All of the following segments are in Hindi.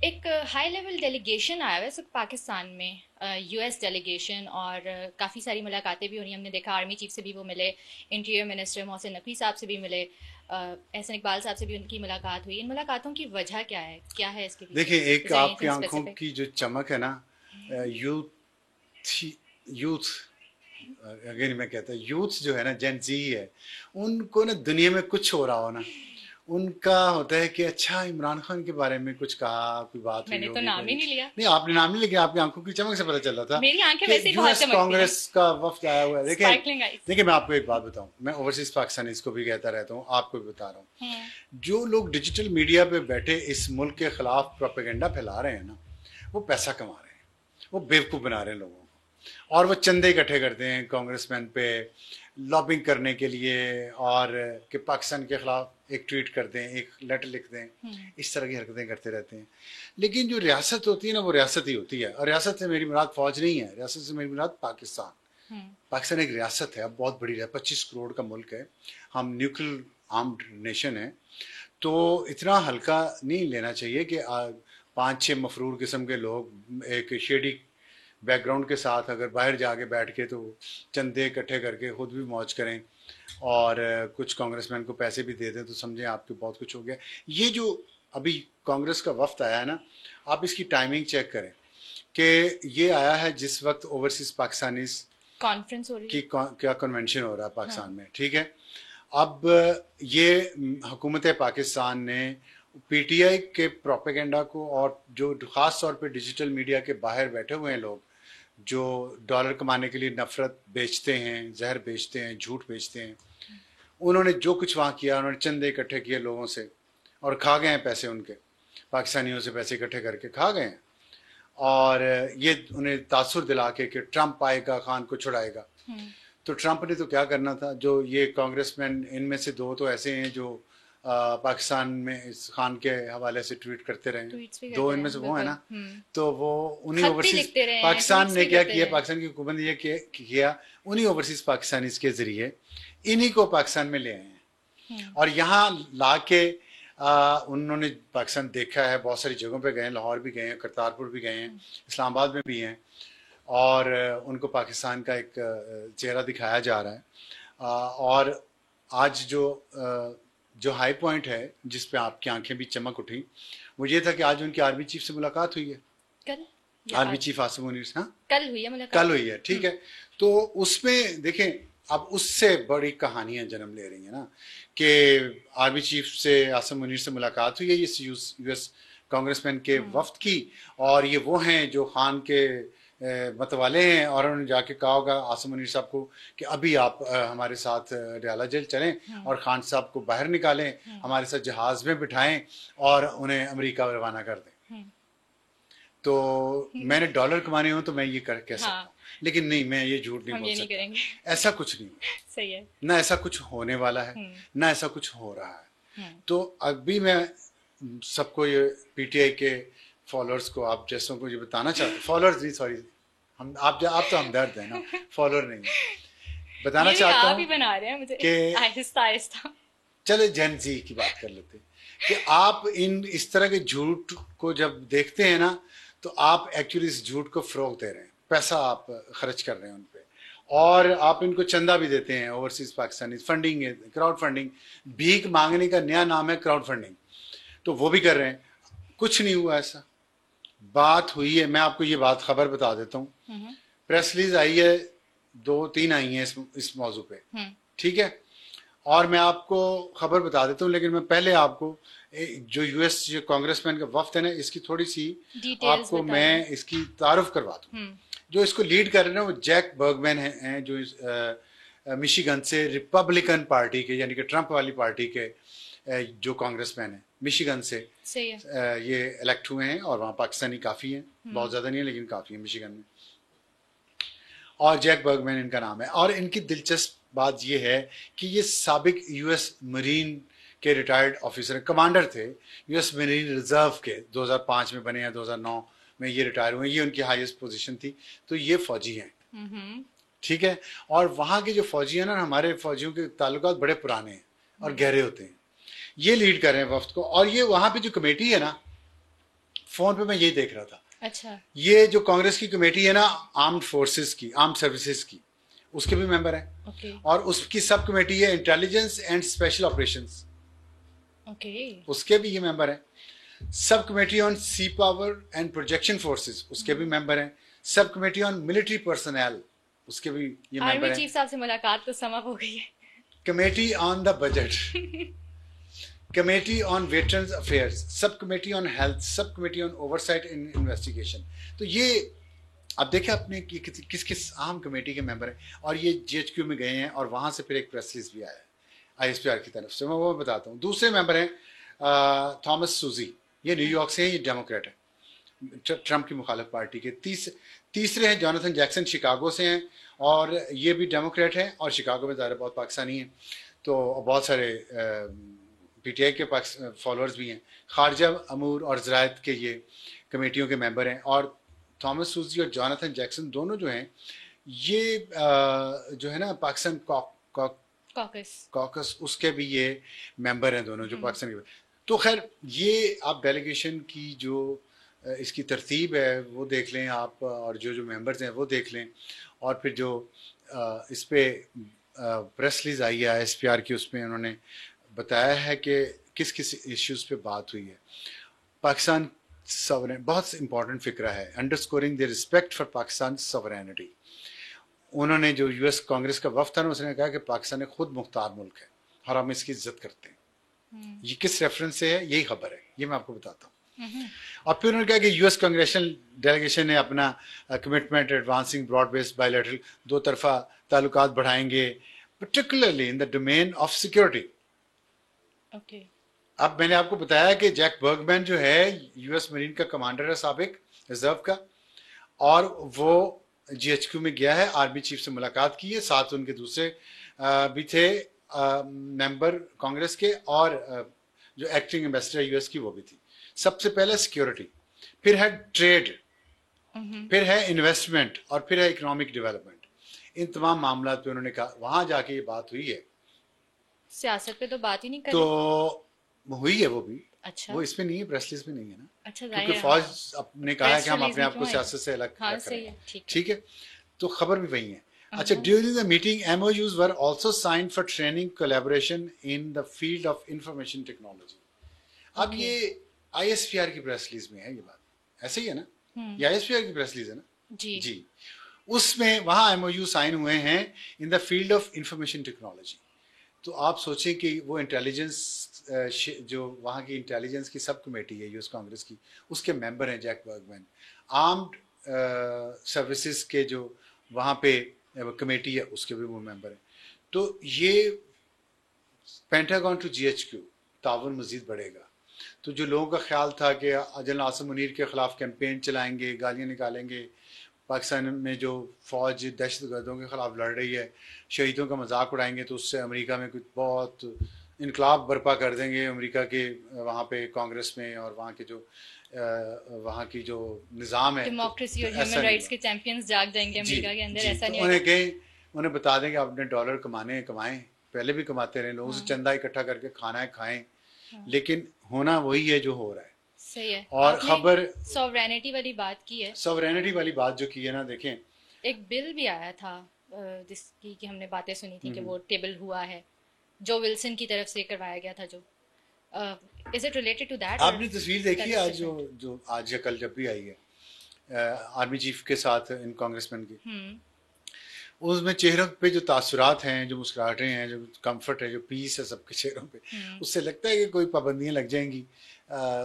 एक हाई लेवल डेलीगेशन आया हुआ है सब पाकिस्तान में, यूएस डेलीगेशन, और काफ़ी सारी मुलाकातें भी हो रही हैं। हमने देखा आर्मी चीफ से भी वो मिले, इंटीरियर मिनिस्टर मोहसिन नकवी साहब से भी मिले, एहसन इकबाल साहब से भी उनकी मुलाकात हुई। इन मुलाकातों की वजह क्या है इसके पीछे? देखिए, एक इज देयर आपकी एनीथिंग आंखों स्पेसिफिक? की जो चमक है ना, यूथ यूथ अगेन मैं कहता हूँ यूथ जो है ना, जेन जी है, उनको ना दुनिया में कुछ हो रहा हो ना, उनका होता है कि अच्छा इमरान खान के बारे में कुछ कहा, कोई बात हुई मैंने तो होगी नाम ही कोई। नहीं लिया। नहीं, आपने नाम नहीं, लेकिन आपकी आंखों की चमक से पता चल रहा था मेरी आंखें कि वैसे ही बहुत यूएस चमकती हैं। कांग्रेस का वफ्द आया हुआ है। देखें, स्पार्कलिंग आइज। देखिए मैं आपको एक बात बताऊं, मैं ओवरसीज पाकिस्तानीज को भी कहता रहता हूँ, आपको भी बता रहा हूँ, हम्म। जो लोग डिजिटल मीडिया पे बैठे इस मुल्क के खिलाफ प्रोपेगेंडा फैला रहे हैं ना, वो पैसा कमा रहे हैं, वो बेवकूफ़ बना रहे हैं लोगों को, और वो चंदे इकट्ठे करते हैं कांग्रेसमैन पे लॉबिंग करने के लिए, और कि पाकिस्तान के खिलाफ एक ट्वीट कर दें, एक लेटर लिख दें, इस तरह की हरकतें करते रहते हैं। लेकिन जो रियासत होती है ना, वो रियासत ही होती है, और रियासत से मेरी मुराद फौज नहीं है, रियासत से मेरी मुराद पाकिस्तान। पाकिस्तान एक रियासत है, अब बहुत बड़ी है, 25 करोड़ का मुल्क है, हम न्यूक्लियर आर्म्ड नेशन है, तो इतना हल्का नहीं लेना चाहिए कि 5-6 मफरूर किस्म के लोग एक शेडी बैकग्राउंड के साथ अगर बाहर जाके बैठ के तो चंदे इकट्ठे करके खुद भी मौज करें, और कुछ कांग्रेसमैन को पैसे भी दे दें, तो समझें आपके बहुत कुछ हो गया। ये जो अभी कांग्रेस का वफ्द आया है ना, आप इसकी टाइमिंग चेक करें कि ये आया है जिस वक्त ओवरसीज पाकिस्तानीज कॉन्फ्रेंस हो रही की है। क्या कन्वेंशन हो रहा है हाँ। पाकिस्तान में, ठीक है। अब ये हुकूमत पाकिस्तान ने पीटीआई के प्रोपेगेंडा को, और जो खास तौर पे डिजिटल मीडिया के बाहर बैठे हुए हैं लोग जो डॉलर कमाने के लिए नफरत बेचते हैं, जहर बेचते हैं, झूठ बेचते हैं, उन्होंने जो कुछ वहाँ किया, उन्होंने चंदे इकट्ठे किए लोगों से और खा गए हैं पैसे, उनके पाकिस्तानियों से पैसे इकट्ठे करके खा गए हैं, और ये उन्हें तासुर दिला के कि ट्रंप आएगा खान को छुड़ाएगा। तो ट्रंप ने तो क्या करना था, जो ये कांग्रेसमैन इनमें से दो तो ऐसे हैं जो पाकिस्तान में इस खान के हवाले से ट्वीट करते रहे हैं, ट्वीट्स भी दो करते इनमें रहे, से वो है बिल्कुल। ना, तो वो उन्हीं खत भी ओवरसीज लिखते रहे हैं, पाकिस्तान ट्वीट्स ने भी क्या करते किया, रहे पाकिस्तान की हुकूमत ने ये किया, उन्हीं ओवरसीज पाकिस्तानीज के जरिए इन्हीं को पाकिस्तान में ले आए हैं, और यहाँ ला के उन्होंने पाकिस्तान देखा है, बहुत सारी जगहों पे गए हैं, लाहौर भी गए हैं, करतारपुर भी गए हैं, इस्लामाबाद में भी हैं, और उनको पाकिस्तान का एक चेहरा दिखाया जा रहा है। और आज जो हाई पॉइंट है जिस पे आपकी आंखें भी चमक उठी, वो ये था कि आज उनकी आर्मी चीफ से मुलाकात हुई है, कल या आर्मी आज? चीफ आसिम मुनीर से। हाँ, कल हुई है मुलाकात। कल हुई है, ठीक है। तो उसमें देखें, अब उससे बड़ी कहानियां जन्म ले रही हैं ना, कि आर्मी चीफ से आसिम मुनीर से मुलाकात हुई है इस यूएस कांग्रेसमैन के वफ्द की, और ये वो हैं जो खान के मतवाले हैं, और उन्होंने जाके कहा होगा आसिम मुनीर साहब को कि अभी आप हमारे साथ डयाला जेल चलें और खान साहब को बाहर निकालें, हमारे साथ जहाज में बिठाएं और उन्हें अमेरिका रवाना कर दें। तो मैंने डॉलर कमाने हो तो मैं ये कह सकता हूँ, लेकिन नहीं, मैं ये झूठ नहीं हम बोल ये नहीं सकता, करेंगे। ऐसा कुछ नहीं, सही है। ना ऐसा कुछ होने वाला है, ना ऐसा कुछ हो रहा है। तो अभी मैं सबको ये पीटीआई के फॉलोअर्स को, आप जैसों को ये बताना चाहता हूँ, फॉलोअर्स नहीं, सॉरी, हम आप तो हमदर्द हैं ना, फॉलोअर नहीं, बताना ये भी चाहता आप ही हूँ बना रहे हैं मुझे कि आहिस्ता आहिस्ता। चले जेन जी की बात कर लेते हैं, कि आप इन इस तरह के झूठ को जब देखते हैं ना, तो आप एक्चुअली इस झूठ को फरोग दे रहे हैं, पैसा आप खर्च कर रहे हैं उन पे, और आप इनको चंदा भी देते हैं, overseas Pakistani funding, crowd funding, भीख मांगने का नया नाम है क्राउड फंडिंग, तो वो भी कर रहे हैं। कुछ नहीं हुआ ऐसा, बात हुई है, मैं आपको ये बात खबर बता देता हूँ, प्रेस रिलीज आई है, 2-3 आई है इस मौजू पे, ठीक है, और मैं आपको खबर बता देता हूँ, लेकिन मैं पहले आपको जो यूएस जो कांग्रेसमैन का वफ्द है ना, इसकी थोड़ी सी डिटेल्स आपको बता मैं दें। इसकी तारुफ करवा दूँ। जो इसको लीड कर रहे हैं वो जैक बर्गमैन हैं, जो मिशिगन से रिपब्लिकन पार्टी के, यानी कि ट्रंप वाली पार्टी के जो कांग्रेसमैन है मिशिगन से, सही है। ये इलेक्ट हुए हैं, और वहाँ पाकिस्तानी काफ़ी हैं, बहुत ज़्यादा नहीं है लेकिन काफ़ी है मिशिगन में, और जैक बर्गमैन इनका नाम है। और इनकी दिलचस्प बात यह है कि ये साबिक यूएस मरीन के रिटायर्ड ऑफिसर, कमांडर थे यूएस मरीन रिजर्व के, 2005 में बने हैं, 2009 में ये रिटायर हुए, ये उनकी हाईएस्ट पोजीशन थी, तो ये फौजी हैं, ठीक है। और वहाँ के जो फौजी हैं ना, हमारे फौजियों के ताल्लुकात बड़े पुराने हैं और गहरे होते हैं, ये लीड कर रहे हैं वफ्द को। और ये वहाँ पे जो कमेटी है ना, फोन पे मैं यही देख रहा था। अच्छा। ये जो कांग्रेस की कमेटी है ना, आर्म्ड फोर्सेस की, आर्म्ड सर्विसेज की, उसके भी मेंबर हैं। ओके। और उसकी सब कमेटी है intelligence and special operations, okay. उसके भी ये मेंबर हैं। Sub committee on sea power and projection forces, उसके भी मेंबर हैं। Sub committee on military personnel, उसके भी ये आर्मी मेंबर हैं। चीफ साहब से मुलाकात तो समाप्त हो गई है। Committee on the budget, committee on veterans affairs, सब कमेटी ऑन हेल्थ, सब committee on oversight in investigation. तो ये अब देखें अपने किस किस अहम कमेटी के मेंबर हैं। और ये जीएचक्यू में गए हैं और वहां से फिर एक प्रेस रिलीज भी आया है आईएसपीआर की तरफ से, मैं वो बताता हूँ। दूसरे मेंबर हैं थॉमस सूजी, ये न्यूयॉर्क से हैं, ये डेमोक्रेट है, ट्रंप की मुखालिफ पार्टी के। तीसरे हैं जोनाथन जैक्सन, शिकागो से हैं, और ये भी डेमोक्रेट हैं, और शिकागो में ज़्यादा बहुत पाकिस्तानी हैं, तो बहुत सारे पीटीआई के फॉलोअर्स भी हैं। खारजा अमूर और ज़रायत के ये कमेटियों के मेंबर हैं। और थॉमस सूजी और जोनाथन जैक्सन दोनों जो हैं, ये जो है ना पाकिस्तान कॉकस, उसके भी ये मेंबर हैं दोनों, जो पाकिस्तान के। तो खैर ये आप डेलीगेशन की जो इसकी तरतीब है वो देख लें आप, और जो जो मेंबर्स हैं वो देख लें। और फिर जो इस पे प्रेस रिलीज आई है आईएसपीआर की, उसमें उन्होंने बताया है कि किस किस इश्यूज पे बात हुई है। पाकिस्तान सॉवरेन बहुत इंपॉर्टेंट फिक्रा है, underscoring the respect for Pakistan sovereignty. उन्होंने जो यूएस कांग्रेस का वफ्द था ना, उसने कहा कि पाकिस्तान एक खुद मुख्तार मुल्क है और हम इसकी इज्जत करते हैं। ये किस रेफरेंस से है, यही खबर है, ये मैं आपको बताता हूँ। और फिर उन्होंने कहा कि यूएस कांग्रेशनल डेलीगेशन ने अपना commitment advancing broad based bilateral, दो तरफा ताल्लुकात बढ़ाएंगे, particularly in the domain of security. Okay. अब मैंने आपको बताया कि जैक बर्गमैन जो है यूएस मरीन का कमांडर है साबिक रिजर्व का, और वो जीएचक्यू में गया है, आर्मी चीफ से मुलाकात की है, साथ उनके दूसरे भी थे मेंबर कांग्रेस के, और जो एक्टिंग एम्बेसडर यूएस की वो भी थी। सबसे पहले सिक्योरिटी, फिर है ट्रेड, फिर है इन्वेस्टमेंट, और फिर है इकोनॉमिक डेवलपमेंट। इन तमाम मामला पे उन्होंने कहा, वहां जाके ये बात हुई है। सियासत पे तो बात ही नहीं करी। तो हुई है वो भी। अच्छा। वो इसमें नहीं है, प्रेस रिलीज में नहीं है ना। अच्छा, क्योंकि फौज ने कहा है कि हम अपने आप को सियासत से अलग करें। ठीक है, तो खबर भी वही है। अच्छा, during the meeting MOUs were also signed for training collaboration in the field of information technology. अब ये आईएसपीआर की प्रेस रिलीज में है ये बात, ऐसे ही है ना, ये आईएसपीआर की प्रेस रिलीज है ना जी। उसमें वहां MOU साइन हुए हैं in the field of information technology. तो आप सोचें कि वो इंटेलिजेंस जो वहाँ की इंटेलिजेंस की सब कमेटी है यूएस कांग्रेस की, उसके मेंबर हैं जैक बर्गमैन। आर्म्ड सर्विसेज के जो वहाँ पे कमेटी है उसके भी वो मेंबर हैं। तो ये पेंटागन टू जीएचक्यू ताउन मजीद बढ़ेगा। तो जो लोगों का ख्याल था कि जनरल आसिम मुनीर के खिलाफ कैंपेन चलाएंगे, गालियाँ निकालेंगे, पाकिस्तान में जो फौज दहशतगर्दों के खिलाफ लड़ रही है, शहीदों का मजाक उड़ाएंगे, तो उससे अमेरिका में कुछ बहुत इनकलाब बर्पा कर देंगे अमेरिका के वहाँ पे कांग्रेस में, और वहाँ के जो वहाँ की जो निज़ाम है, डेमोक्रेसी और ह्यूमन राइट्स के चैंपियंस जाग जाएंगे अमेरिका के अंदर। ऐसा नहीं होगा। उन्हें बता देंगे अपने डॉलर कमाएं, पहले भी कमाते रहे, लोगों से चंदा इकट्ठा करके खाना है खाएं, लेकिन होना वही है जो हो रहा है। सही है। और खबर सॉवरेनिटी वाली बात की है, सॉवरेनिटी वाली बात जो की है ना, देखें एक बिल भी आया था जिसकी कि हमने बातें सुनी थी कि वो टेबल हुआ है, जो विल्सन की तरफ से करवाया गया था। जो is it related to that? आपने तस्वीर देखी आज जो आज या कल जब भी आई है आर्मी चीफ के साथ इन कांग्रेसमैन की, उसमें चेहरों पे जो तासुरात हैं, जो मुस्कुराहटें हैं, जो कंफर्ट है, जो पीस है सबके चेहरों पे, उससे लगता है कि कोई पाबंदियां लग जाएंगी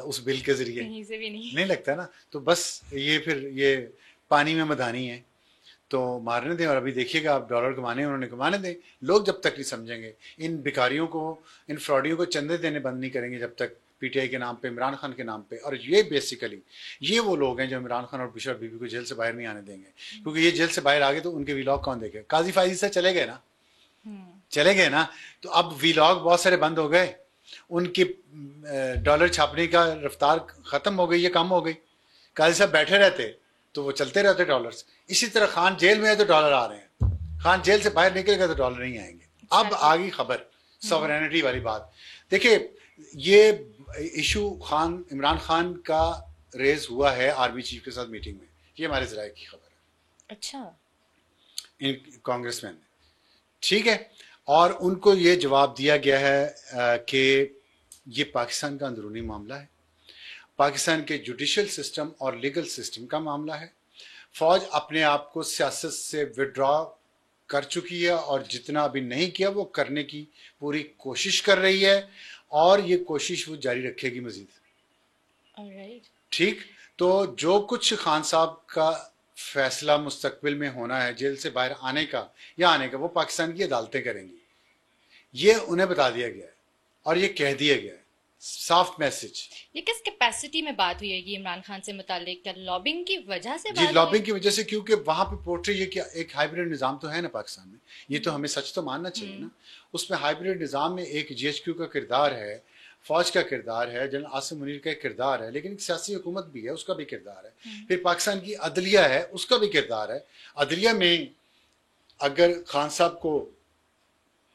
उस बिल के जरिए। कहीं से भी नहीं लगता ना। तो बस ये फिर ये पानी में मधानी है, तो मारने दें। और अभी देखिएगा, आप डॉलर कमाने उन्होंने कमाने दें, लोग जब तक नहीं समझेंगे, इन भिखारियों को, इन फ्रॉडियों को चंदे देने बंद नहीं करेंगे जब तक, पीटीआई के नाम पे, इमरान खान के नाम पे। और ये बेसिकली ये वो लोग हैं जो इमरान खान और बिशर बीबी को जेल से बाहर नहीं आने देंगे, क्योंकि ये जेल से बाहर आ गए तो उनके वीलॉग कौन देखे? काजी फाइजी से चले गए ना, चले गए ना, तो अब वीलॉग बहुत सारे बंद हो गए, उनकी डॉलर छापने का रफ्तार खत्म हो गई, ये कम हो गई। काजी साहब बैठे रहते तो वो चलते रहते डॉलर्स। इसी तरह खान जेल में है तो डॉलर आ रहे हैं, खान जेल से बाहर निकलेगा तो डॉलर नहीं आएंगे। अब आ गई खबर सॉवरेनिटी वाली बात। देखिए, ये इशू इमरान खान का रेज हुआ है आर्मी चीफ के साथ मीटिंग में, ये हमारे जराये की खबर है। अच्छा। इन कांग्रेसमैन ने, ठीक है, और उनको ये जवाब दिया गया है कि ये पाकिस्तान का अंदरूनी मामला है, पाकिस्तान के जुडिशियल सिस्टम और लीगल सिस्टम का मामला है। फौज अपने आप को सियासत से विड्रॉ कर चुकी है और जितना अभी नहीं किया वो करने की पूरी कोशिश कर रही है और ये कोशिश वो जारी रखेगी मजीद। ऑलराइट। ठीक, तो जो कुछ खान साहब का फैसला मुस्तकबिल में होना है जेल से बाहर आने का या आने का, वो पाकिस्तान की अदालतें करेंगी, ये उन्हें बता दिया गया है और ये कह दिया गया है, सॉफ्ट मैसेज। ये किस कैपेसिटी में बात हुई है इमरान खान से मुतालिक? क्या लॉबिंग की वजह से जी, बात लॉबिंग की वजह से, क्योंकि वहां पे पोर्ट्रे ये कि एक हाइब्रिड निज़ाम तो है ना पाकिस्तान में, ये तो हमें सच तो मानना चाहिए ना। उसमें हाइब्रिड निज़ाम में एक जीएचक्यू का किरदार है, फौज का किरदार है, जनरल आसिम मुनीर का किरदार है, लेकिन एक सियासी हुकूमत भी है, उसका भी किरदार है। फिर पाकिस्तान की अदलिया है, उसका भी किरदार है। अदलिया में अगर खान साहब को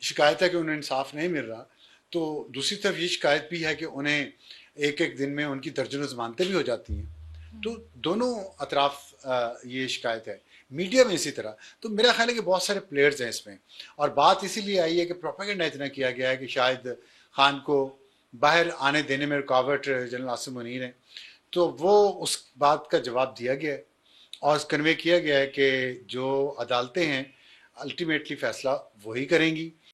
शिकायत है कि उन्हें इंसाफ नहीं मिल रहा, तो दूसरी तरफ ये शिकायत भी है कि उन्हें एक एक दिन में उनकी दर्जनों जमानतें भी हो जाती हैं। तो दोनों अतराफ ये शिकायत है, मीडिया में इसी तरह। तो मेरा ख्याल है कि बहुत सारे प्लेयर्स हैं इसमें, और बात इसीलिए आई है कि प्रोपेगेंडा इतना किया गया है कि शायद खान को बाहर आने देने में रुकावट जनरल आसिम मुनीर है। तो वो उस बात का जवाब दिया गया है और कन्वे किया गया है कि जो अदालतें हैं अल्टीमेटली फैसला वही करेंगी।